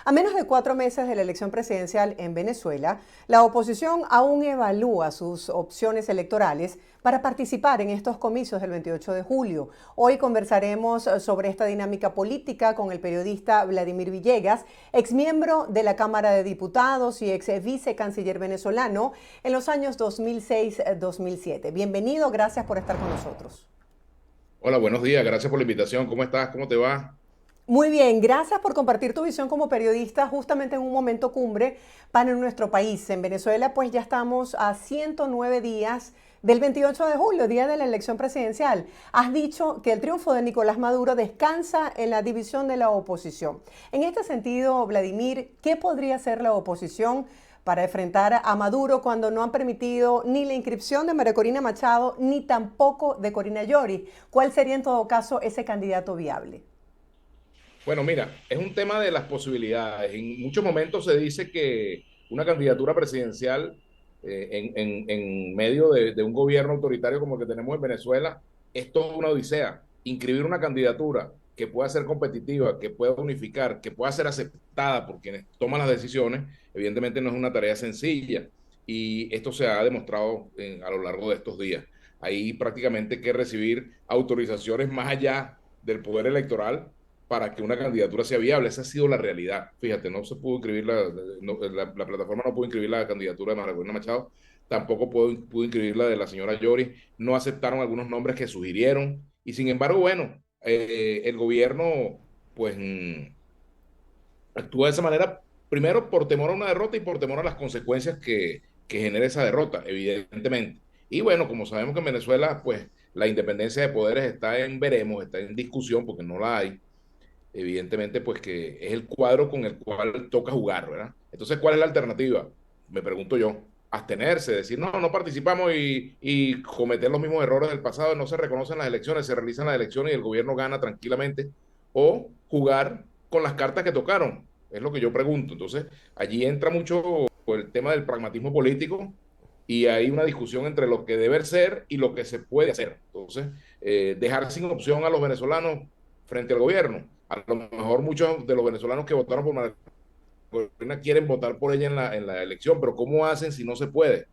A menos de 4 meses de la elección presidencial en Venezuela, la oposición aún evalúa sus opciones electorales para participar en estos comicios del 28 de julio. Hoy conversaremos sobre esta dinámica política con el periodista Vladimir Villegas, exmiembro de la Cámara de Diputados y ex vicecanciller venezolano en los años 2006-2007. Bienvenido, gracias por estar con nosotros. Hola, buenos días. Gracias por la invitación. ¿Cómo estás? ¿Cómo te va? Muy bien, gracias por compartir tu visión como periodista justamente en un momento cumbre para nuestro país. En Venezuela pues ya estamos a 109 días del 28 de julio, día de la elección presidencial. Has dicho que el triunfo de Nicolás Maduro descansa en la división de la oposición. En este sentido, Vladimir, ¿qué podría hacer la oposición para enfrentar a Maduro cuando no han permitido ni la inscripción de María Corina Machado ni tampoco de Corina Lloris? ¿Cuál sería en todo caso ese candidato viable? Bueno, mira, es un tema de las posibilidades. En muchos momentos se dice que una candidatura presidencial en medio de un gobierno autoritario como el que tenemos en Venezuela es toda una odisea. Inscribir una candidatura que pueda ser competitiva, que pueda unificar, que pueda ser aceptada por quienes toman las decisiones, evidentemente no es una tarea sencilla. Y esto se ha demostrado a lo largo de estos días. Hay prácticamente que recibir autorizaciones más allá del poder electoral para que una candidatura sea viable. Esa ha sido la realidad. Fíjate, no se pudo inscribir la plataforma no pudo inscribir la candidatura de María Corina Machado, tampoco pudo inscribir la de la señora Llori, no aceptaron algunos nombres que sugirieron, y sin embargo, bueno, el gobierno, pues, actúa de esa manera, primero por temor a una derrota y por temor a las consecuencias que genera esa derrota, evidentemente. Y bueno, como sabemos que en Venezuela, pues, la independencia de poderes está en veremos, está en discusión porque no la hay, evidentemente, pues que es el cuadro con el cual toca jugar, ¿verdad? Entonces, ¿cuál es la alternativa? Me pregunto yo. Abstenerse, decir, no, no participamos y cometer los mismos errores del pasado, no se reconocen las elecciones, se realizan las elecciones y el gobierno gana tranquilamente, o jugar con las cartas que tocaron, es lo que yo pregunto. Entonces, allí entra mucho el tema del pragmatismo político y hay una discusión entre lo que debe ser y lo que se puede hacer. Entonces, dejar sin opción a los venezolanos frente al gobierno. A lo mejor muchos de los venezolanos que votaron por María Corina quieren votar por ella en la elección, pero ¿cómo hacen si no se puede?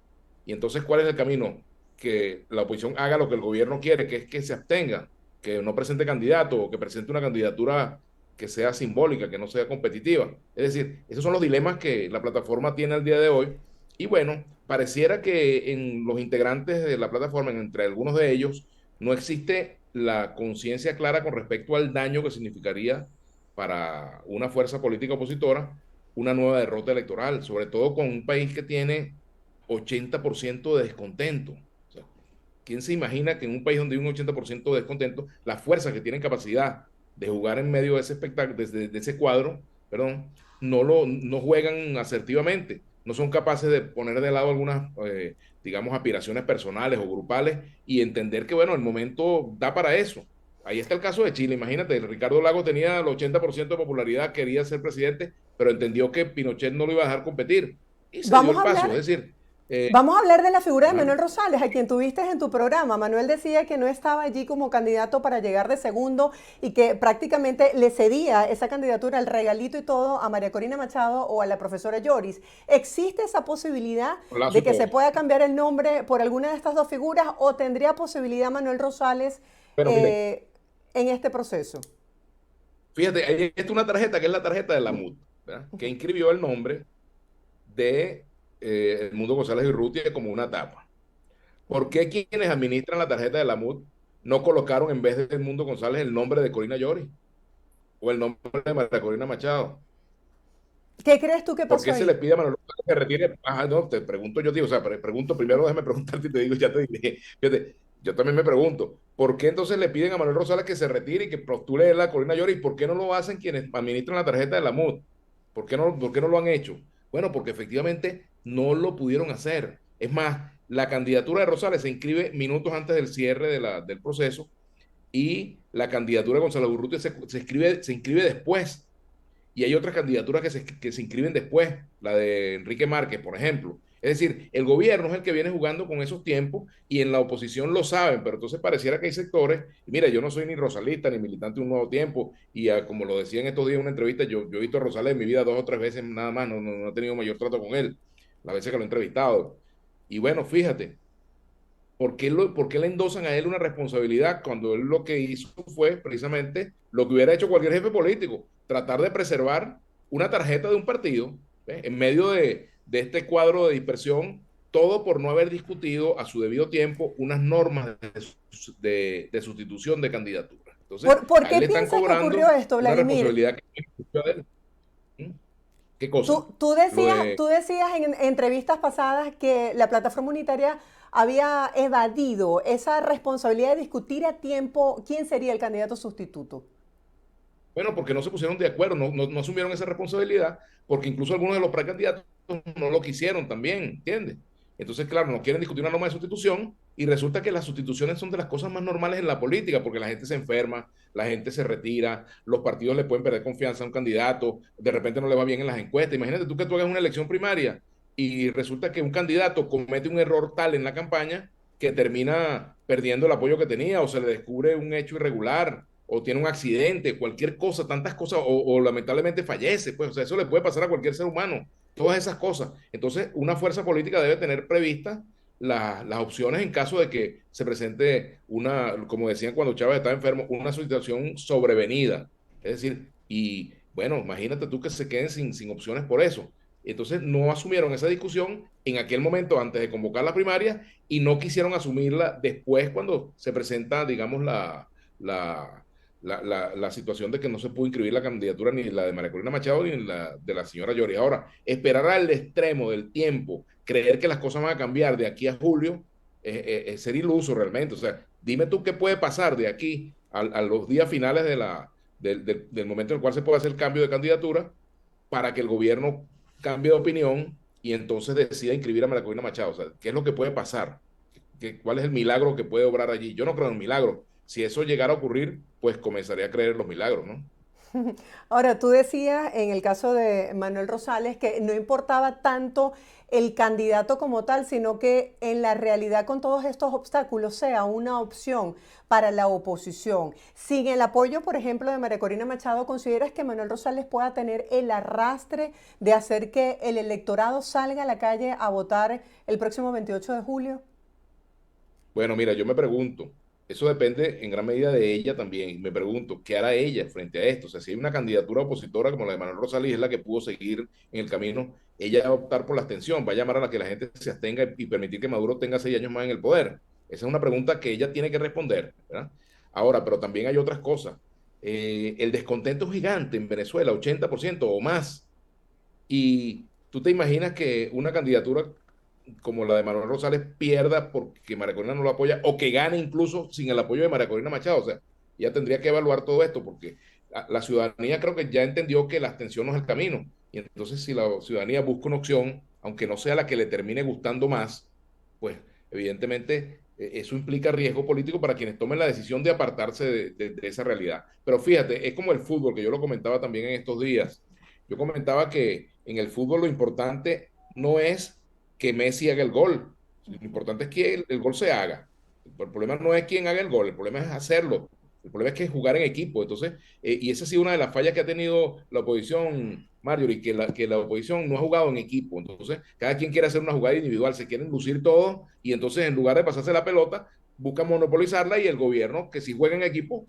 Y entonces, ¿cuál es el camino? Que la oposición haga lo que el gobierno quiere, que es que se abstenga, que no presente candidato o que presente una candidatura que sea simbólica, que no sea competitiva. Es decir, esos son los dilemas que la plataforma tiene al día de hoy. Y bueno, pareciera que en los integrantes de la plataforma, entre algunos de ellos, no existe la conciencia clara con respecto al daño que significaría para una fuerza política opositora una nueva derrota electoral, sobre todo con un país que tiene 80% de descontento. O sea, ¿quién se imagina que en un país donde hay un 80% de descontento, las fuerzas que tienen capacidad de jugar en medio de ese espectáculo, de ese cuadro, perdón, no juegan asertivamente, no son capaces de poner de lado algunas, digamos, aspiraciones personales o grupales y entender que, bueno, el momento da para eso. Ahí está el caso de Chile, imagínate, Ricardo Lagos tenía el 80% de popularidad, quería ser presidente, pero entendió que Pinochet no lo iba a dejar competir y se dio Vamos el a paso, hablar es decir, Vamos a hablar de la figura de ajá, Manuel Rosales, a quien tuviste en tu programa. Manuel decía que no estaba allí como candidato para llegar de segundo y que prácticamente le cedía esa candidatura, el regalito y todo a María Corina Machado o a la profesora Lloris. ¿Existe esa posibilidad Lazo de y que se todo. pueda cambiar el nombre por alguna de estas dos figuras o tendría posibilidad Manuel Rosales Pero mire, eh, en este proceso? fíjate, ahí está una tarjeta que es la tarjeta de la MUD, ¿verdad? Que inscribió el nombre de Edmundo González Urrutia como una tapa. ¿Por qué quienes administran la tarjeta de la MUD no colocaron en vez de Edmundo González el nombre de Corina Llori o el nombre de María Corina Machado? ¿Qué crees tú que ¿Por pasó qué se le ahí? pide a Manuel González que retire? Ajá, no, te pregunto yo, tío, o sea, pregunto primero, déjame preguntarte y te digo, ya te diré. Fíjate, yo también me pregunto, ¿por qué entonces le piden a Manuel Rosales que se retire y que postule él a Corina Llori? ¿Y por qué no lo hacen quienes administran la tarjeta de la MUD? ¿Por qué no lo han hecho? Bueno, porque efectivamente no lo pudieron hacer. Es más, la candidatura de Rosales se inscribe minutos antes del cierre del proceso y la candidatura de Gonzalo Urrutia se inscribe después. Y hay otras candidaturas que se inscriben después, la de Enrique Márquez, por ejemplo. Es decir, el gobierno es el que viene jugando con esos tiempos y en la oposición lo saben, pero entonces pareciera que hay sectores, y mira, yo no soy ni rosalista ni militante de un nuevo tiempo, y como lo decía en estos días en una entrevista, yo he visto a Rosales en mi vida 2 o 3 veces nada más, no he tenido mayor trato con él, las veces que lo he entrevistado. Y bueno, fíjate, ¿por qué le endosan a él una responsabilidad cuando él lo que hizo fue precisamente lo que hubiera hecho cualquier jefe político, tratar de preservar una tarjeta de un partido, ¿ves? En medio de este cuadro de dispersión, todo por no haber discutido a su debido tiempo unas normas de sustitución de candidatura. Entonces, ¿Por a él qué le están piensas que ocurrió cobrando esto, una Vladimir? responsabilidad que no es de él. ¿Mm? ¿Qué cosa? Tú Lo decías, de, tú decías en entrevistas pasadas que la plataforma unitaria había evadido esa responsabilidad de discutir a tiempo quién sería el candidato sustituto. bueno, porque no se pusieron de acuerdo, no asumieron esa responsabilidad, porque incluso algunos de los precandidatos no lo quisieron también, ¿entiendes? Entonces, claro, no quieren discutir una norma de sustitución y resulta que las sustituciones son de las cosas más normales en la política, porque la gente se enferma, la gente se retira, los partidos le pueden perder confianza a un candidato, de repente no le va bien en las encuestas. Imagínate tú que tú hagas una elección primaria y resulta que un candidato comete un error tal en la campaña que termina perdiendo el apoyo que tenía o se le descubre un hecho irregular o tiene un accidente, cualquier cosa, tantas cosas, o lamentablemente fallece, pues, o sea, eso le puede pasar a cualquier ser humano, todas esas cosas. Entonces, una fuerza política debe tener previstas las opciones en caso de que se presente una, como decían cuando Chávez estaba enfermo, una situación sobrevenida. Es decir, y bueno, imagínate tú que se queden sin opciones por eso. Entonces no asumieron esa discusión en aquel momento antes de convocar la primaria y no quisieron asumirla después cuando se presenta, digamos, la, la situación de que no se pudo inscribir la candidatura ni la de María Corina Machado ni la de la señora Llori. Ahora, esperar al extremo del tiempo, creer que las cosas van a cambiar de aquí a julio, es ser iluso realmente. O sea, dime tú qué puede pasar de aquí a los días finales del momento en el cual se puede hacer el cambio de candidatura para que el gobierno cambie de opinión y entonces decida inscribir a María Corina Machado. O sea, ¿qué es lo que puede pasar? ¿Cuál es el milagro que puede obrar allí? Yo no creo en el milagro. Si eso llegara a ocurrir, pues comenzaría a creer en los milagros, ¿no? Ahora, tú decías en el caso de Manuel Rosales que no importaba tanto el candidato como tal, sino que en la realidad con todos estos obstáculos sea una opción para la oposición. Sin el apoyo, por ejemplo, de María Corina Machado, ¿consideras que Manuel Rosales pueda tener el arrastre de hacer que el electorado salga a la calle a votar el próximo 28 de julio? Bueno, mira, yo me pregunto, eso depende en gran medida de ella también. Me pregunto, ¿qué hará ella frente a esto? O sea, si hay una candidatura opositora como la de Manuel Rosalí, es la que pudo seguir en el camino, ella va a optar por la abstención, va a llamar a la que la gente se abstenga y permitir que Maduro tenga 6 años más en el poder. Esa es una pregunta que ella tiene que responder, ¿verdad? Ahora, pero también hay otras cosas. El descontento es gigante en Venezuela, 80% o más. Y tú te imaginas que una candidatura como la de Manuel Rosales pierda porque María Corina no lo apoya o que gane incluso sin el apoyo de María Corina Machado. O sea, ya tendría que evaluar todo esto porque la ciudadanía creo que ya entendió que la abstención no es el camino. Y entonces si la ciudadanía busca una opción, aunque no sea la que le termine gustando más, pues evidentemente eso implica riesgo político para quienes tomen la decisión de apartarse de esa realidad. Pero fíjate, es como el fútbol, que yo lo comentaba también en estos días. Yo comentaba que en el fútbol lo importante no es que Messi haga el gol. Lo importante es que el gol se haga. El problema no es quién haga el gol, el problema es hacerlo. El problema es que jugar en equipo. Entonces, y esa ha sido una de las fallas que ha tenido la oposición, Marjorie, que la oposición no ha jugado en equipo. Entonces, cada quien quiere hacer una jugada individual, se quieren lucir todos y entonces en lugar de pasarse la pelota, buscan monopolizarla y el gobierno, que si juega en equipo,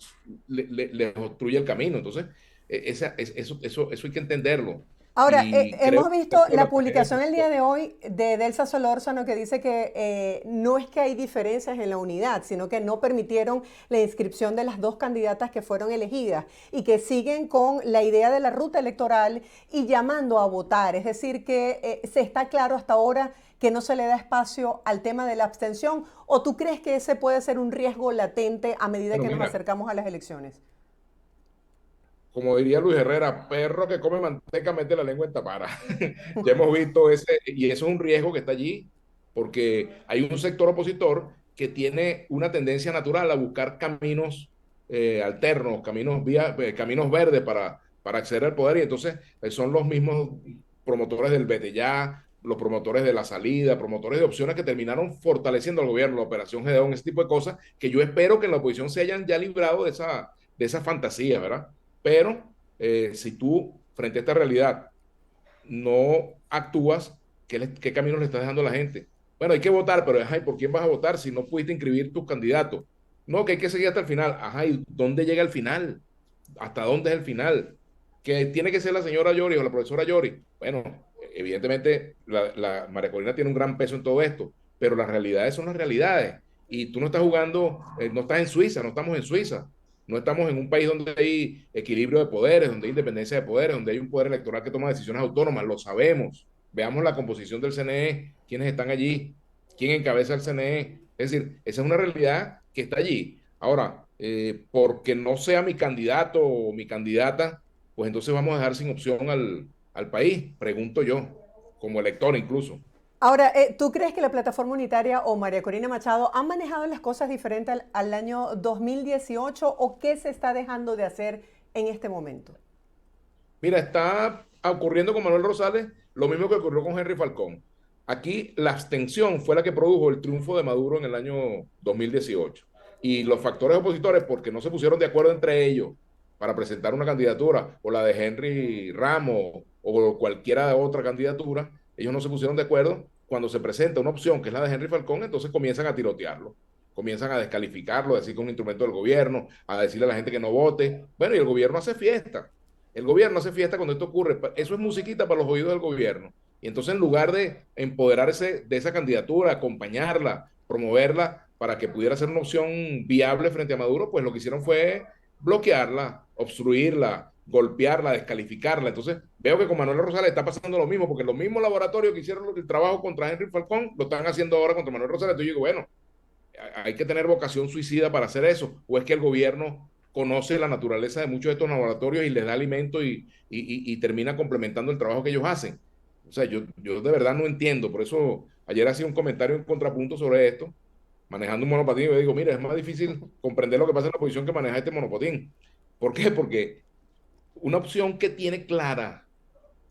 le obstruye el camino. Entonces, eso hay que entenderlo. Ahora, Y creo hemos que visto la la tarea publicación el día opositora. de hoy de Delsa Solórzano que dice que no es que hay diferencias en la unidad, sino que no permitieron la inscripción de las dos candidatas que fueron elegidas y que siguen con la idea de la ruta electoral y llamando a votar. Es decir, que se está claro hasta ahora que no se le da espacio al tema de la abstención, ¿o tú crees que ese puede ser un riesgo latente a medida Bueno, que nos mira, acercamos a las elecciones? como diría Luis Herrera, perro que come manteca mete la lengua en tapara. Ya hemos visto ese, y eso es un riesgo que está allí, porque hay un sector opositor que tiene una tendencia natural a buscar caminos alternos, caminos verdes para acceder al poder, y entonces son los mismos promotores del vete ya, los promotores de la salida, promotores de opciones que terminaron fortaleciendo al gobierno, la operación Gedeón, ese tipo de cosas, que yo espero que en la oposición se hayan ya librado de esa fantasía, ¿verdad? Pero si tú, frente a esta realidad, no actúas, ¿qué camino le estás dejando a la gente? Bueno, hay que votar, pero ajá, ¿y por quién vas a votar si no pudiste inscribir tus candidatos? No, que hay que seguir hasta el final. Ajá, ¿y dónde llega el final? ¿Hasta dónde es el final? Que tiene que ser la señora Yori o la profesora Yori. Bueno, evidentemente María Corina tiene un gran peso en todo esto, pero las realidades son las realidades. Y tú no estás jugando, no estás en Suiza, no estamos en Suiza. No estamos en un país donde hay equilibrio de poderes, donde hay independencia de poderes, donde hay un poder electoral que toma decisiones autónomas, lo sabemos. Veamos la composición del CNE, quiénes están allí, quién encabeza el CNE. Es decir, esa es una realidad que está allí. Ahora, porque no sea mi candidato o mi candidata, pues entonces vamos a dejar sin opción al país, pregunto yo, como elector incluso. Ahora, ¿tú crees que la plataforma unitaria o María Corina Machado han manejado las cosas diferentes al año 2018 o qué se está dejando de hacer en este momento? Mira, está ocurriendo con Manuel Rosales lo mismo que ocurrió con Henry Falcón. Aquí la abstención fue la que produjo el triunfo de Maduro en el año 2018. Y los factores opositores, porque no se pusieron de acuerdo entre ellos para presentar una candidatura, o la de Henry Ramos, o cualquiera otra candidatura, ellos no se pusieron de acuerdo. Cuando se presenta una opción que es la de Henry Falcón, entonces comienzan a tirotearlo, comienzan a descalificarlo, a decir que es un instrumento del gobierno, a decirle a la gente que no vote. Bueno, y el gobierno hace fiesta. El gobierno hace fiesta cuando esto ocurre. Eso es musiquita para los oídos del gobierno. Y entonces, en lugar de empoderarse de esa candidatura, acompañarla, promoverla para que pudiera ser una opción viable frente a Maduro, pues lo que hicieron fue bloquearla, obstruirla, golpearla, descalificarla. Entonces, veo que con Manuel Rosales está pasando lo mismo, porque los mismos laboratorios que hicieron el trabajo contra Henry Falcón lo están haciendo ahora contra Manuel Rosales. Entonces, yo digo, bueno, hay que tener vocación suicida para hacer eso, o es que el gobierno conoce la naturaleza de muchos de estos laboratorios y les da alimento y termina complementando el trabajo que ellos hacen. O sea, yo de verdad no entiendo, por eso ayer hacía un comentario en contrapunto sobre esto, manejando un monopatín, y yo digo, mira, es más difícil comprender lo que pasa en la oposición que manejar este monopatín. ¿Por qué? Porque una opción que tiene clara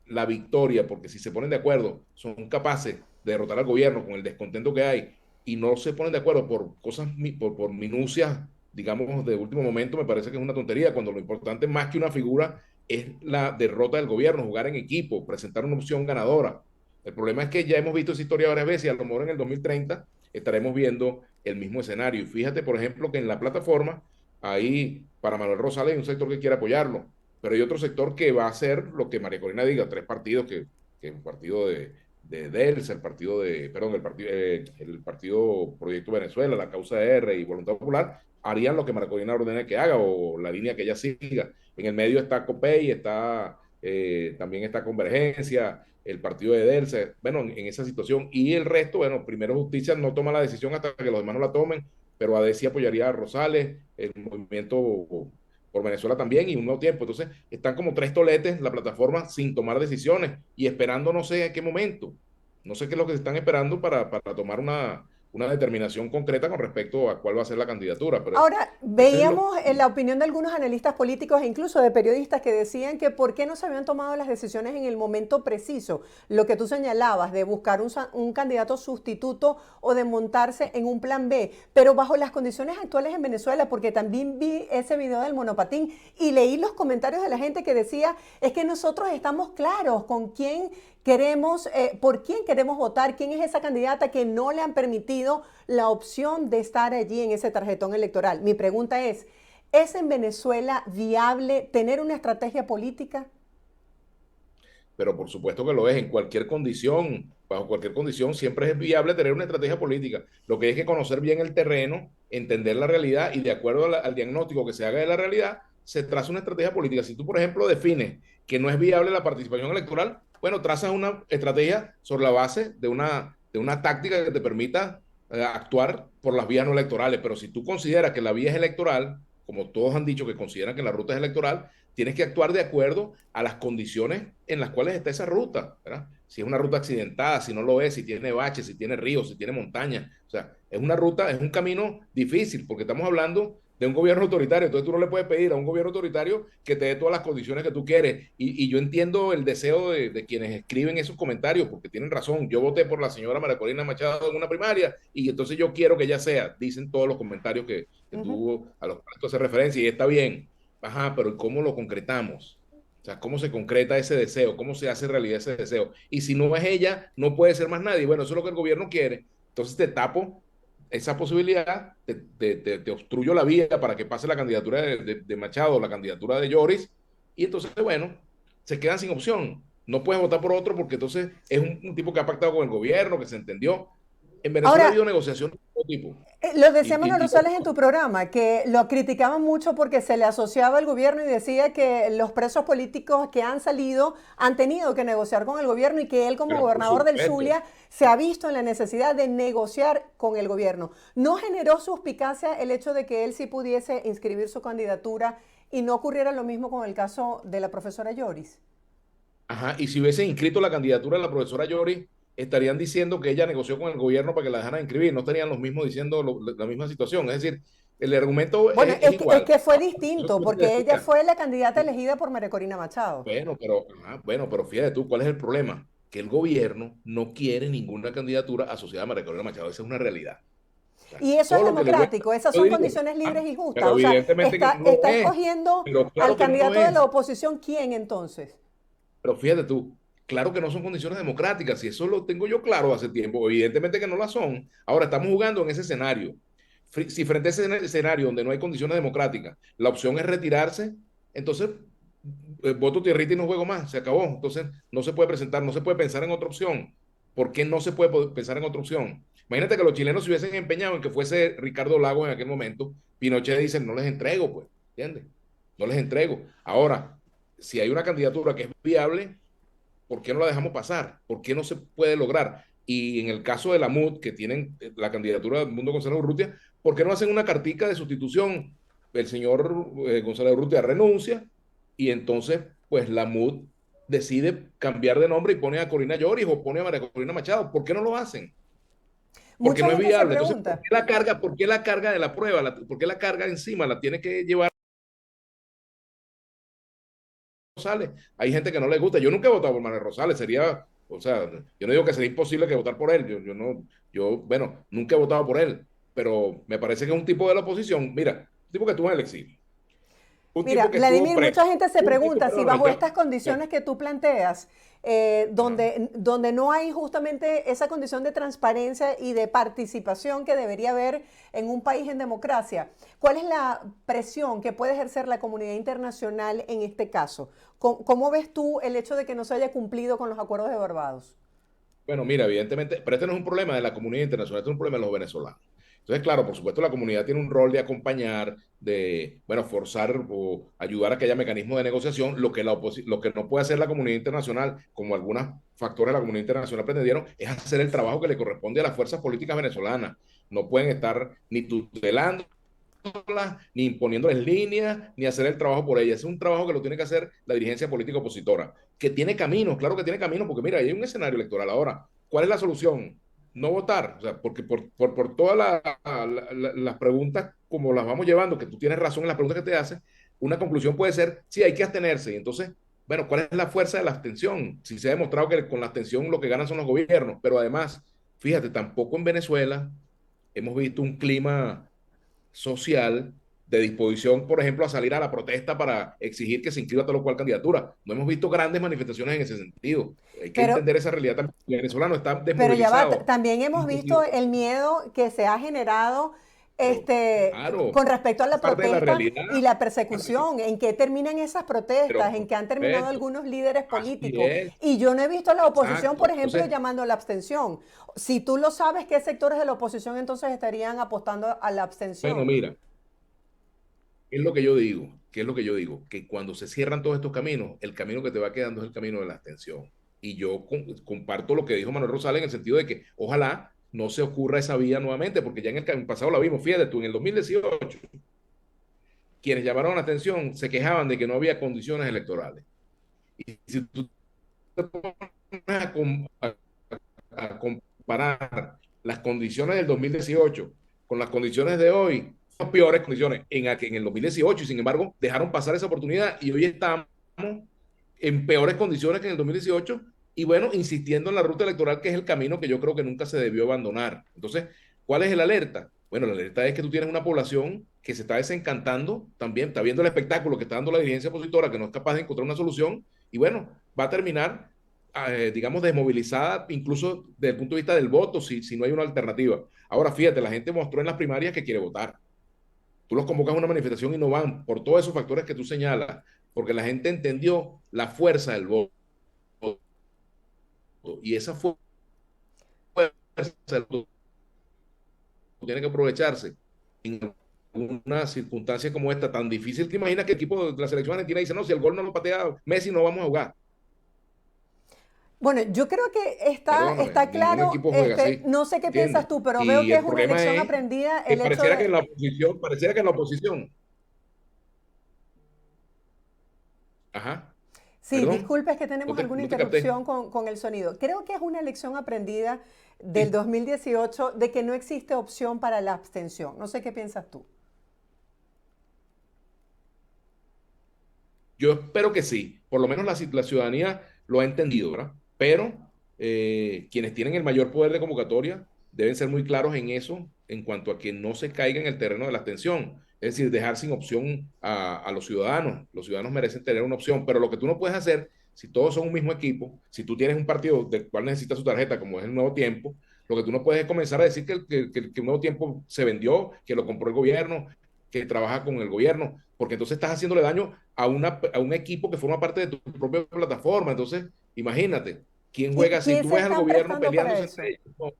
la victoria, porque si se ponen de acuerdo, son capaces de derrotar al gobierno con el descontento que hay y no se ponen de acuerdo por cosas, por minucias, digamos, de último momento, me parece que es una tontería, cuando lo importante más que una figura es la derrota del gobierno, jugar en equipo, presentar una opción ganadora. El problema es que ya hemos visto esa historia varias veces y a lo mejor en el 2030 estaremos viendo el mismo escenario. Y fíjate, por ejemplo, que en la plataforma, ahí para Manuel Rosales hay un sector que quiere apoyarlo, pero hay otro sector que va a hacer lo que María Corina diga, tres partidos que el partido de DELS, el partido de, perdón, el partido Proyecto Venezuela, la Causa R y Voluntad Popular, harían lo que María Corina ordene que haga o la línea que ella siga. En el medio está COPEI, también está Convergencia, el partido de DELS, bueno, en esa situación. Y el resto, bueno, primero Justicia no toma la decisión hasta que los demás no la tomen, pero ADESI apoyaría a Rosales, el movimiento por Venezuela también y un nuevo tiempo. Entonces, están como tres toletes la plataforma sin tomar decisiones y esperando no sé a qué momento. No sé qué es lo que se están esperando para tomar una determinación concreta con respecto a cuál va a ser la candidatura. Pero Ahora, ese es lo... veíamos en la opinión de algunos analistas políticos e incluso de periodistas que decían que por qué no se habían tomado las decisiones en el momento preciso, lo que tú señalabas de buscar un candidato sustituto o de montarse en un plan B, pero bajo las condiciones actuales en Venezuela, porque también vi ese video del monopatín y leí los comentarios de la gente que decía, es que nosotros estamos claros con quién queremos, por quién queremos votar, quién es esa candidata que no le han permitido la opción de estar allí en ese tarjetón electoral. Mi pregunta ¿es en Venezuela viable tener una estrategia política? Pero por supuesto que lo es, en cualquier condición, bajo cualquier condición, siempre es viable tener una estrategia política. Lo que hay que conocer bien el terreno, entender la realidad y de acuerdo al diagnóstico que se haga de la realidad, se traza una estrategia política. Si tú, por ejemplo, defines que no es viable la participación electoral, bueno, trazas una estrategia sobre la base de una táctica que te permita actuar por las vías no electorales. Pero si tú consideras que la vía es electoral, como todos han dicho que consideran que la ruta es electoral, tienes que actuar de acuerdo a las condiciones en las cuales está esa ruta, ¿verdad? Si es una ruta accidentada, si no lo es, si tiene baches, si tiene ríos, si tiene montañas. O sea, es una ruta, es un camino difícil, porque estamos hablando de un gobierno autoritario. Entonces tú no le puedes pedir a un gobierno autoritario que te dé todas las condiciones que tú quieres. Y yo entiendo el deseo de quienes escriben esos comentarios, porque tienen razón. Yo voté por la señora María Corina Machado en una primaria y entonces yo quiero que ella sea, dicen todos los comentarios que tuvo a los cuales tú haces referencia y está bien. Ajá, pero ¿cómo lo concretamos? O sea, ¿cómo se concreta ese deseo? ¿Cómo se hace realidad ese deseo? Y si no es ella, no puede ser más nadie. Bueno, eso es lo que el gobierno quiere. Entonces te tapo esa posibilidad, te obstruyo la vía para que pase la candidatura de Machado, la candidatura de Lloris, y entonces, bueno, se quedan sin opción. No puedes votar por otro porque entonces es un tipo que ha pactado con el gobierno, que se entendió. En Venezuela ha Ahora, habido negociación de todo tipo. lo Y, decía y, Manuel y Rosales en tu programa, que lo criticaban mucho porque se le asociaba al gobierno y decía que los presos políticos que han salido han tenido que negociar con el gobierno y que él como pero por gobernador del supuesto, Zulia se ha visto en la necesidad de negociar con el gobierno. ¿No generó suspicacia el hecho de que él sí pudiese inscribir su candidatura y no ocurriera lo mismo con el caso de la profesora Lloris? ajá, y si hubiesen inscrito la candidatura de la profesora Lloris, estarían diciendo que ella negoció con el gobierno para que la dejaran inscribir, no estarían los mismos diciendo la misma situación. Es decir, el argumento Bueno, es es igual. que fue Ahora, eso es distinto lo que te porque ella decía. fue la candidata elegida por María Corina Machado. Bueno, pero fíjate tú, ¿cuál es el problema? Que el gobierno no quiere ninguna candidatura asociada a María Corina Machado. Esa es una realidad. O sea, Y eso es todo lo que le cuesta, democrático, esas yo son digo, condiciones libres y justas. pero O sea, evidentemente que no lo está es. escogiendo Pero al claro que no lo candidato de la es. oposición, ¿quién entonces? Pero fíjate tú, claro que no son condiciones democráticas, y eso lo tengo yo claro hace tiempo, evidentemente que no lo son. Ahora estamos jugando en ese escenario. Si frente a ese escenario donde no hay condiciones democráticas, la opción es retirarse, entonces voto tierrita y no juego más, se acabó. Entonces no se puede presentar, no se puede pensar en otra opción. ¿Por qué no se puede pensar en otra opción? Imagínate que los chilenos se hubiesen empeñado en que fuese Ricardo Lagos en aquel momento. Pinochet dice, no les entrego, pues, ¿entiendes? No les entrego. Ahora, si hay una candidatura que es viable, ¿por qué no la dejamos pasar? ¿Por qué no se puede lograr? Y en el caso de la MUD, que tienen la candidatura del Mundo González Urrutia, ¿por qué no hacen una cartica de sustitución? El señor González Urrutia renuncia y entonces, pues la MUD decide cambiar de nombre y pone a Corina Lloris o pone a María Corina Machado. ¿Por qué no lo hacen? Porque Mucha no es gente se viable. Entonces, pregunta, por qué la carga de la prueba? ¿Por qué la carga encima la tiene que llevar Rosales? Hay gente que no le gusta. Yo nunca he votado por Manuel Rosales. Sería, o sea, yo no digo que sería imposible que votar por él. Yo no, bueno, nunca he votado por él. Pero me parece que es un tipo de la oposición. Mira, un tipo que estuvo en el exilio. Un mira, tipo que estuvo Vladimir, preso. mucha gente se Un tipo, pregunta si bajo perdóname, estas condiciones que tú planteas, ajá. donde no hay justamente esa condición de transparencia y de participación que debería haber en un país en democracia, ¿cuál es la presión que puede ejercer la comunidad internacional en este caso? ¿Cómo ves tú el hecho de que no se haya cumplido con los acuerdos de Barbados? Bueno, mira, evidentemente, pero este no es un problema de la comunidad internacional, este es un problema de los venezolanos. Entonces, claro, por supuesto, la comunidad tiene un rol de acompañar, de, bueno, forzar o ayudar a que haya mecanismos de negociación. Lo que no puede hacer la comunidad internacional, como algunos factores de la comunidad internacional pretendieron, es hacer el trabajo que le corresponde a las fuerzas políticas venezolanas. No pueden estar ni tutelando ni imponiéndoles líneas, ni hacer el trabajo por ellas. Es un trabajo que lo tiene que hacer la dirigencia política opositora, que tiene caminos, claro que tiene caminos, porque mira, hay un escenario electoral ahora. ¿Cuál es la solución? No votar, o sea, porque por todas las preguntas, como las vamos llevando, que tú tienes razón en las preguntas que te hacen, una conclusión puede ser, sí, hay que abstenerse. Y entonces, bueno, ¿cuál es la fuerza de la abstención? Si se ha demostrado que con la abstención lo que ganan son los gobiernos, pero además, fíjate, tampoco en Venezuela hemos visto un clima social de disposición, por ejemplo, a salir a la protesta para exigir que se inscriba tal o cual candidatura. No hemos visto grandes manifestaciones en ese sentido. Hay que Pero, entender esa realidad también. El venezolano está Pero ya va, desmovilizado. también hemos visto el miedo que se ha generado Pero, claro, con respecto a es la parte de la protesta realidad. y la persecución, en qué terminan esas Pero, protestas, en por qué han terminado supuesto, algunos líderes así políticos. es. Y yo no he visto a la oposición, Exacto. por ejemplo, Entonces, llamando a la abstención. Si tú lo sabes, ¿qué sectores de la oposición entonces estarían apostando a la bueno, abstención? mira, ¿qué es lo que yo digo? ¿Qué es lo que yo digo? Que cuando se cierran todos estos caminos, el camino que te va quedando es el camino de la abstención. Y yo comparto lo que dijo Manuel Rosales en el sentido de que ojalá no se ocurra esa vía nuevamente, porque ya en el pasado la vimos. Fíjate tú, en el 2018, quienes llamaron la atención se quejaban de que no había condiciones electorales. Y si tú te pones a comparar las condiciones del 2018 con las condiciones de hoy, peores condiciones en el 2018 y sin embargo dejaron pasar esa oportunidad y hoy estamos en peores condiciones que en el 2018 y bueno, insistiendo en la ruta electoral que es el camino que yo creo que nunca se debió abandonar. Entonces, ¿cuál es el alerta? Bueno, la alerta es que tú tienes una población que se está desencantando también, está viendo el espectáculo que está dando la dirigencia opositora, que no es capaz de encontrar una solución y bueno, va a terminar, digamos, desmovilizada incluso desde el punto de vista del voto si no hay una alternativa. Ahora, fíjate, la gente mostró en las primarias que quiere votar. Tú los convocas a una manifestación y no van por todos esos factores que tú señalas, porque la gente entendió la fuerza del voto y esa fuerza del voto tiene que aprovecharse en una circunstancia como esta tan difícil. ¿Te imaginas que el equipo de la selección argentina dice, no, si el gol no lo patea Messi no vamos a jugar? Bueno, yo creo que Perdóname, está ningún claro, equipo juega así, no sé qué piensas ¿entiendes? tú, pero veo Y que es el una problema lección es aprendida que el hecho de... pareciera que en la oposición, ajá, Sí, perdón, disculpa, es que tenemos alguna no te capté. interrupción con el sonido. Creo que es una lección aprendida del Sí, 2018 de que no existe opción para la abstención. No sé qué piensas tú. yo espero que sí, por lo menos la ciudadanía lo ha entendido, ¿verdad? Pero quienes tienen el mayor poder de convocatoria deben ser muy claros en eso, en cuanto a que no se caiga en el terreno de la abstención, es decir, dejar sin opción a los ciudadanos. Los ciudadanos merecen tener una opción, pero lo que tú no puedes hacer, si todos son un mismo equipo, si tú tienes un partido del cual necesita su tarjeta, como es el Nuevo Tiempo, lo que tú no puedes es comenzar a decir que el Nuevo Tiempo se vendió, que lo compró el gobierno, que trabaja con el gobierno, porque entonces estás haciéndole daño a un equipo que forma parte de tu propia plataforma. Entonces, imagínate, ¿quién juega así? ¿Quién Tú se ves al están gobierno prestando para peleándose entre eso? ellos. No.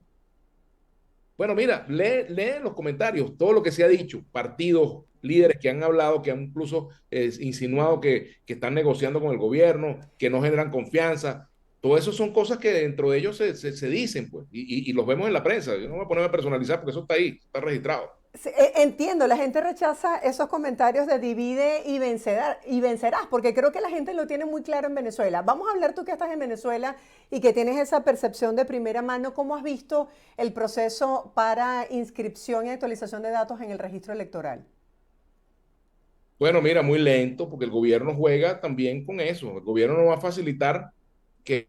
Bueno, mira, lee los comentarios, todo lo que se ha dicho, partidos, líderes que han hablado, que han incluso insinuado que están negociando con el gobierno, que no generan confianza. Todo eso son cosas que dentro de ellos se dicen, pues, y los vemos en la prensa. Yo no me voy a poner a personalizar porque eso está ahí, está registrado. Sí, entiendo, la gente rechaza esos comentarios de divide y vencerás, porque creo que la gente lo tiene muy claro en Venezuela. Vamos a hablar tú que estás en Venezuela y que tienes esa percepción de primera mano. ¿Cómo has visto el proceso para inscripción y actualización de datos en el registro electoral? Bueno, mira, muy lento, porque el gobierno juega también con eso. El gobierno no va a facilitar que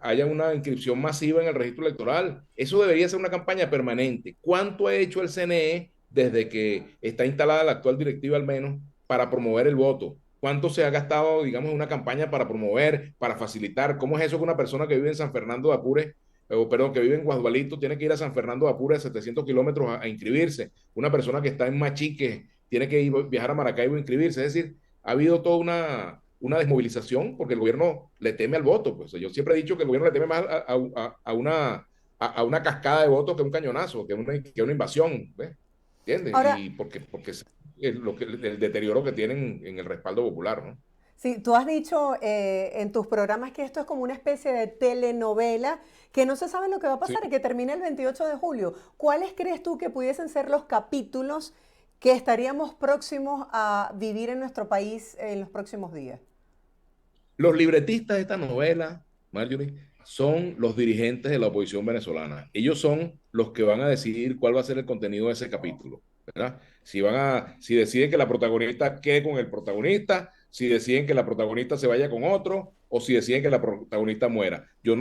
haya una inscripción masiva en el registro electoral. Eso debería ser una campaña permanente. ¿Cuánto ha hecho el CNE desde que está instalada la actual directiva al menos para promover el voto? ¿Cuánto se ha gastado, digamos, en una campaña para promover, para facilitar? ¿Cómo es eso que una persona que vive en San Fernando de Apure, o perdón, que vive en Guasdualito, tiene que ir a San Fernando de Apure a 700 kilómetros a inscribirse? Una persona que está en Machique tiene que viajar a Maracaibo a inscribirse. Es decir, ha habido toda una desmovilización porque el gobierno le teme al voto. Pues yo siempre he dicho que el gobierno le teme más a una cascada de votos que un cañonazo, que una invasión, ¿ves? ¿Entiendes? Ahora, Y porque es el deterioro que tienen en el respaldo popular, ¿no? sí, tú has dicho en tus programas que esto es como una especie de telenovela, que no se sabe lo que va a Sí. pasar y que termina el 28 de julio. ¿Cuáles crees tú que pudiesen ser los capítulos que estaríamos próximos a vivir en nuestro país en los próximos días? Los libretistas de esta novela, Marjorie, son los dirigentes de la oposición venezolana. Ellos son los que van a decidir cuál va a ser el contenido de ese capítulo, ¿verdad? Si deciden que la protagonista quede con el protagonista, si deciden que la protagonista se vaya con otro, o si deciden que la protagonista muera. Yo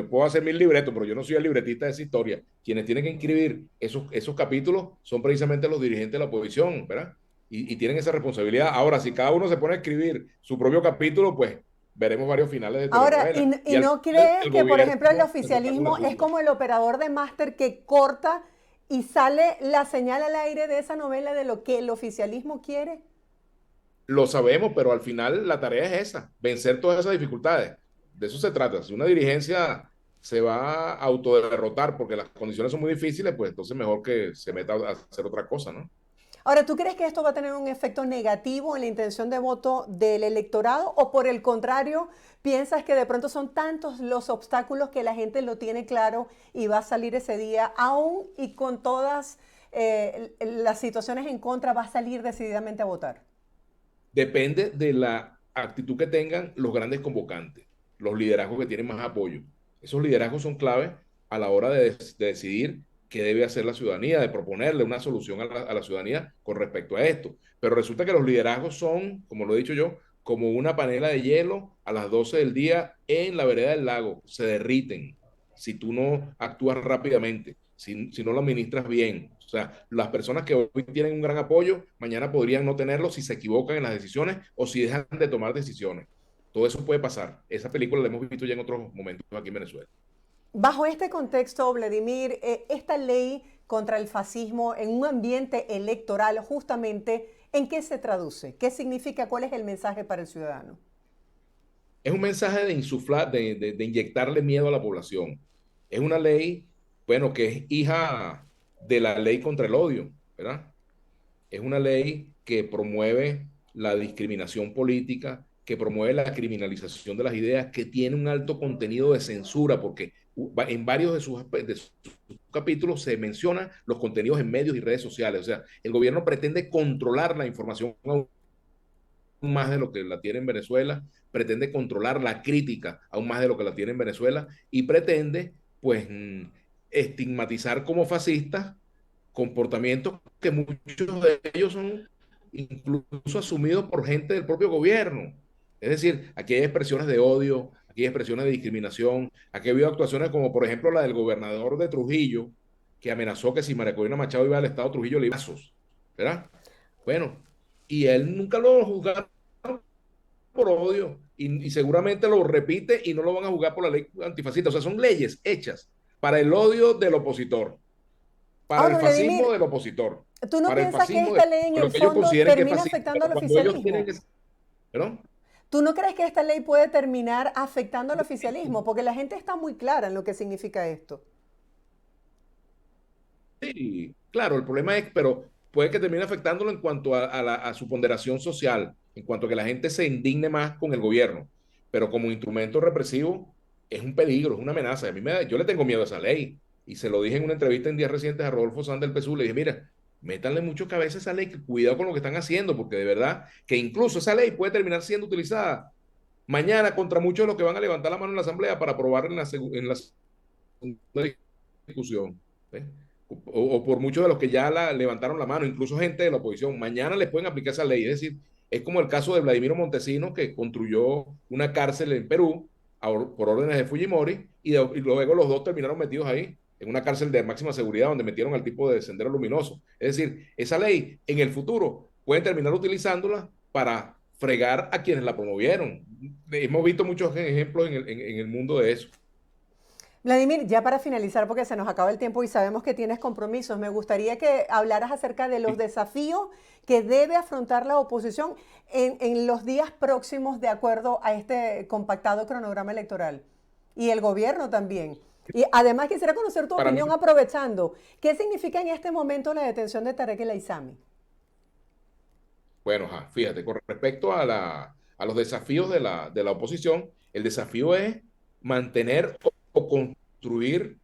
puedo hacer mil libretos, pero yo no soy el libretista de esa historia. Quienes tienen que inscribir esos capítulos son precisamente los dirigentes de la oposición, ¿verdad? Y tienen esa responsabilidad. Ahora, si cada uno se pone a escribir su propio capítulo, pues veremos varios finales de Ahora, telenovela. y Y al no final, crees el que, por gobierno ejemplo, el se toca con la oficialismo es suya. como el operador de máster que corta y sale la señal al aire de esa novela de lo que el oficialismo quiere? Lo sabemos, pero al final la tarea es esa, vencer todas esas dificultades. De eso se trata. Si una dirigencia se va a autoderrotar porque las condiciones son muy difíciles, pues entonces mejor que se meta a hacer otra cosa, ¿no? Ahora, ¿tú crees que esto va a tener un efecto negativo en la intención de voto del electorado o por el contrario, piensas que de pronto son tantos los obstáculos que la gente lo tiene claro y va a salir ese día, aún y con todas las situaciones en contra, va a salir decididamente a votar? Depende de la actitud que tengan los grandes convocantes, los liderazgos que tienen más apoyo. Esos liderazgos son claves a la hora de decidir qué debe hacer la ciudadanía, de proponerle una solución a la ciudadanía con respecto a esto. Pero resulta que los liderazgos son, como lo he dicho yo, como una panela de hielo a las 12 del día en la vereda del lago. Se derriten si tú no actúas rápidamente, si no lo administras bien. O sea, las personas que hoy tienen un gran apoyo, mañana podrían no tenerlo si se equivocan en las decisiones o si dejan de tomar decisiones. Todo eso puede pasar. Esa película la hemos visto ya en otros momentos aquí en Venezuela. Bajo este contexto, Vladimir, esta ley contra el fascismo en un ambiente electoral, justamente, ¿en qué se traduce? ¿Qué significa? ¿Cuál es el mensaje para el ciudadano? Es un mensaje de insuflar, de inyectarle miedo a la población. Es una ley, bueno, que es hija de la ley contra el odio, ¿verdad? Es una ley que promueve la discriminación política, que promueve la criminalización de las ideas, que tiene un alto contenido de censura, porque en varios de sus capítulos se mencionan los contenidos en medios y redes sociales. O sea, el gobierno pretende controlar la información más de lo que la tiene en Venezuela, pretende controlar la crítica aún más de lo que la tiene en Venezuela y pretende, pues, estigmatizar como fascistas comportamientos que muchos de ellos son incluso asumidos por gente del propio gobierno. Es decir, aquí hay expresiones de odio, aquí hay expresiones de discriminación, aquí ha habido actuaciones como por ejemplo la del gobernador de Trujillo, que amenazó que si María Corina Machado iba al estado Trujillo le iba a ¿verdad? Bueno, y él nunca lo juzgaron por odio y seguramente lo repite y no lo van a juzgar por la ley antifascista. O sea, son leyes hechas para el odio del opositor, para el Ahora, fascismo Vladimir, del opositor, ¿tú no para el piensas que fascismo esta de ley en lo el que ellos fondo consideren que es termina fascismo, afectando pero al cuando ellos tienen que... oficialismo? ¿Perdón? ¿Tú no crees que esta ley puede terminar afectando al oficialismo? Porque la gente está muy clara en lo que significa esto. Sí, claro, el problema es, pero puede que termine afectándolo en cuanto a su ponderación social, en cuanto a que la gente se indigne más con el gobierno, pero como instrumento represivo es un peligro, es una amenaza. Yo le tengo miedo a esa ley y se lo dije en una entrevista en días recientes a Rodolfo Sanz del PSUV, le dije, mira, métanle mucho cabeza a esa ley, que cuidado con lo que están haciendo, porque de verdad que incluso esa ley puede terminar siendo utilizada mañana contra muchos de los que van a levantar la mano en la Asamblea para aprobar en la segunda discusión. ¿Eh? O por muchos de los que ya levantaron la mano, incluso gente de la oposición, mañana les pueden aplicar esa ley. Es decir, es como el caso de Vladimiro Montesinos, que construyó una cárcel en Perú por órdenes de Fujimori, y luego los dos terminaron metidos ahí, en una cárcel de máxima seguridad, donde metieron al tipo de Sendero Luminoso. Es decir, esa ley en el futuro pueden terminar utilizándola para fregar a quienes la promovieron. Hemos visto muchos ejemplos en el mundo de eso. Vladimir, ya para finalizar, porque se nos acaba el tiempo y sabemos que tienes compromisos, me gustaría que hablaras acerca de los desafíos que debe afrontar la oposición en los días próximos de acuerdo a este compactado cronograma electoral. Y el gobierno también. Y además quisiera conocer tu Para mí, opinión aprovechando. ¿Qué significa en este momento la detención de Tarek El Aissami? bueno, fíjate, con respecto a los desafíos de la oposición, el desafío es mantener o construir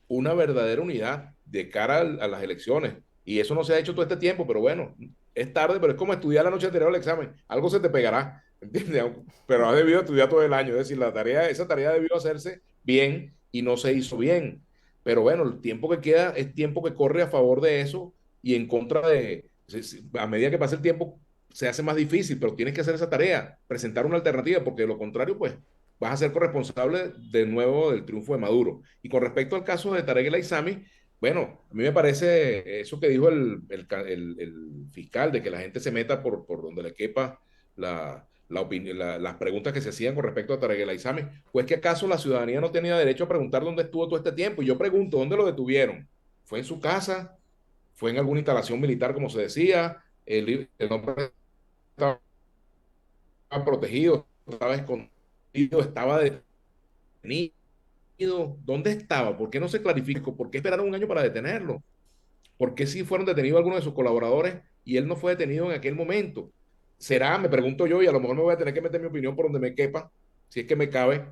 una verdadera unidad de cara a las elecciones. Y eso no se ha hecho todo este tiempo, pero bueno, es tarde, pero es como estudiar la noche anterior al examen. Algo se te pegará, ¿entiendes? Pero has debido estudiar todo el año. Es decir, esa tarea debió hacerse bien y no se hizo bien. Pero bueno, el tiempo que queda es tiempo que corre a favor de eso y en contra de, a medida que pasa el tiempo, se hace más difícil, pero tienes que hacer esa tarea, presentar una alternativa, porque de lo contrario, pues vas a ser corresponsable de nuevo del triunfo de Maduro. Y con respecto al caso de Tarek El Aissami, bueno, a mí me parece eso que dijo el fiscal, de que la gente se meta por donde le quepa las preguntas que se hacían con respecto a Tarek El Aissami, pues que acaso la ciudadanía no tenía derecho a preguntar dónde estuvo todo este tiempo. Y yo pregunto, ¿dónde lo detuvieron? ¿Fue en su casa? ¿Fue en alguna instalación militar, como se decía? El hombre estaba protegido, estaba escondido, estaba detenido. ¿Dónde estaba? ¿Por qué no se clarificó? ¿Por qué esperaron un año para detenerlo? ¿Por qué sí fueron detenidos algunos de sus colaboradores y él no fue detenido en aquel momento? ¿Será? Me pregunto yo, y a lo mejor me voy a tener que meter mi opinión por donde me quepa, si es que me cabe.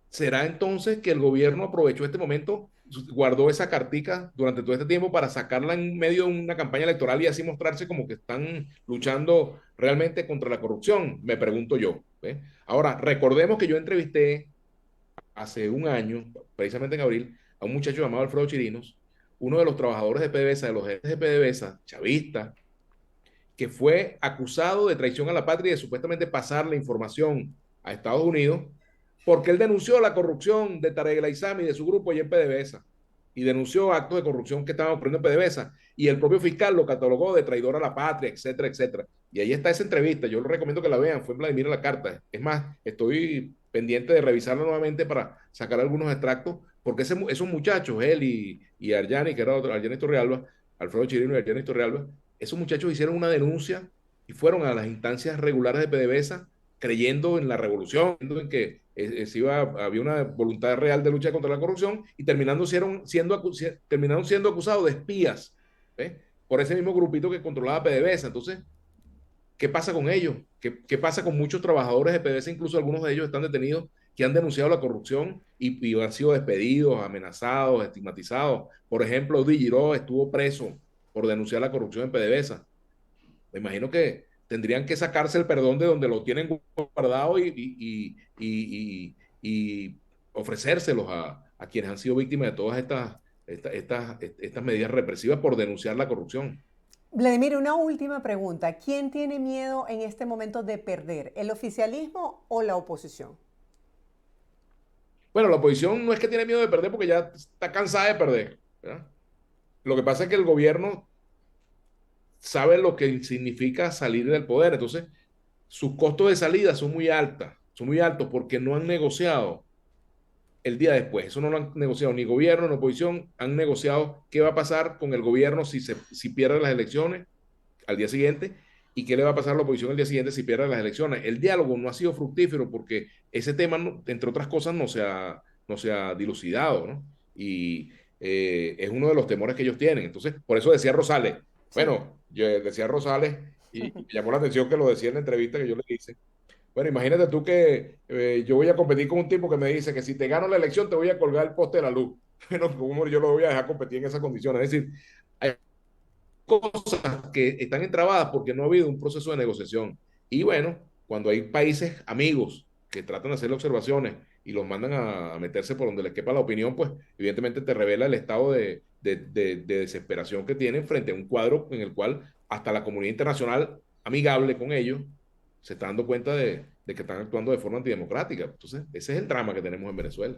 ¿Será entonces que el gobierno aprovechó este momento, guardó esa cartica durante todo este tiempo para sacarla en medio de una campaña electoral y así mostrarse como que están luchando realmente contra la corrupción? Me pregunto yo. Ahora, recordemos que yo entrevisté hace un año, precisamente en abril, a un muchacho llamado Alfredo Chirinos, uno de los trabajadores de PDVSA, de los jefes de PDVSA, chavista, que fue acusado de traición a la patria y de supuestamente pasar la información a Estados Unidos, porque él denunció la corrupción de Tarek El Aizami y de su grupo allá en PDVSA, y denunció actos de corrupción que estaban ocurriendo en PDVSA, y el propio fiscal lo catalogó de traidor a la patria, etcétera, etcétera. Y ahí está esa entrevista, yo les recomiendo que la vean, fue en Vladimir la Carta. Es más, estoy pendiente de revisarla nuevamente para sacar algunos extractos, porque esos muchachos, él y Arjani, que era otro, Arjani Torrealba, Alfredo Chirino y Arjani Torrealba, esos muchachos hicieron una denuncia y fueron a las instancias regulares de PDVSA creyendo en la revolución, en que había una voluntad real de lucha contra la corrupción y terminaron siendo acusados de espías, ¿ves? Por ese mismo grupito que controlaba PDVSA. Entonces, ¿qué pasa con ellos? ¿Qué pasa con muchos trabajadores de PDVSA? Incluso algunos de ellos están detenidos que han denunciado la corrupción y han sido despedidos, amenazados, estigmatizados. Por ejemplo, Di Giró estuvo preso por denunciar la corrupción en PDVSA. Me imagino que tendrían que sacarse el perdón de donde lo tienen guardado y ofrecérselos a quienes han sido víctimas de todas estas medidas represivas por denunciar la corrupción. Vladimir, una última pregunta. ¿Quién tiene miedo en este momento de perder, el oficialismo o la oposición? Bueno, la oposición no es que tiene miedo de perder porque ya está cansada de perder, ¿verdad? Lo que pasa es que el gobierno sabe lo que significa salir del poder, entonces sus costos de salida son muy altos porque no han negociado el día después. Eso no lo han negociado ni gobierno ni oposición. Han negociado qué va a pasar con el gobierno si pierde las elecciones al día siguiente y qué le va a pasar a la oposición al día siguiente si pierde las elecciones. El diálogo no ha sido fructífero porque ese tema, entre otras cosas, no se ha dilucidado, ¿no? Y es uno de los temores que ellos tienen. Entonces, por eso decía Rosales. Sí. Bueno, yo decía Rosales y me llamó la atención que lo decía en la entrevista que yo le hice. Bueno, imagínate tú que yo voy a competir con un tipo que me dice que si te gano la elección te voy a colgar el poste de la luz. Bueno, ¿cómo yo lo voy a dejar competir en esas condiciones? Es decir, hay cosas que están entrabadas porque no ha habido un proceso de negociación. Y bueno, cuando hay países amigos que tratan de hacer observaciones y los mandan a meterse por donde les quepa la opinión, pues evidentemente te revela el estado de desesperación que tienen frente a un cuadro en el cual hasta la comunidad internacional amigable con ellos se está dando cuenta de que están actuando de forma antidemocrática. Entonces, ese es el drama que tenemos en Venezuela.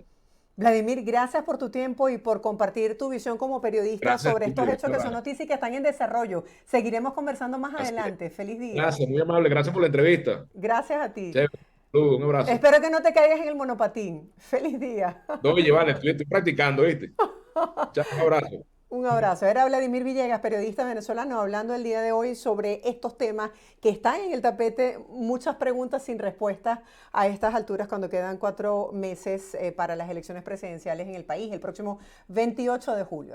Vladimir, gracias por tu tiempo y por compartir tu visión como periodista Gracias, sobre estos hechos que son Vale. noticias y que están en desarrollo. Seguiremos conversando más Así es. adelante. Feliz día. Gracias, muy amable. Gracias por la entrevista. Gracias a ti. Chévere. Saludos, un abrazo. Espero que no te caigas en el monopatín. Feliz día. Oye, vale, estoy practicando, ¿viste? Chao, un abrazo. Un abrazo. Era Vladimir Villegas, periodista venezolano, hablando el día de hoy sobre estos temas que están en el tapete, muchas preguntas sin respuestas a estas alturas cuando quedan 4 meses para las elecciones presidenciales en el país, el próximo 28 de julio.